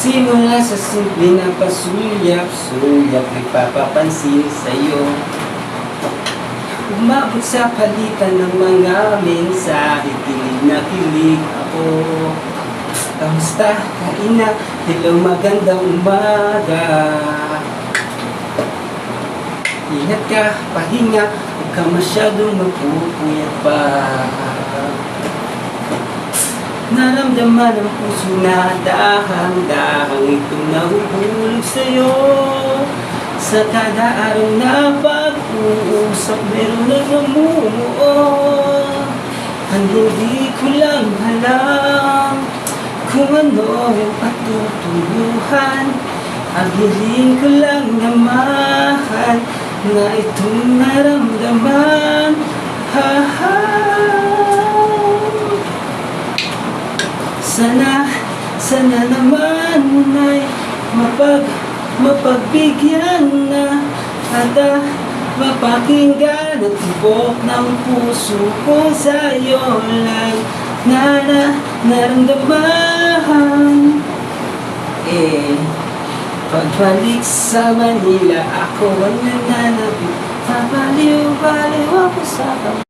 Simula sa simple na pasulyap-sulyap nagpapapansin sa'yo. Umabot sa palitan ng mga mensahe, kilig na kilig ako. Kamusta? Kaina? Hello, magandang umaga. Ingat ka, pahinga, huwag ka masyadong magpupuyat pa. Naramdaman ang puso na dahang-dahang itong nahuhulog sa'yo. Sa kada araw na pag-uusap, meron na namumuo. Ang hindi ko lang alam kung ano yung patutuluhan. Ang hiling ko lang naman na itong naramdaman. Ha-ha. Sana naman ay mapagbigyan na at mapakinggan at tibok ng puso ko sa'yo lang naramdaman. Pagbalik sa Manila, ako ang nananabik, pabaliw-baliw ako sa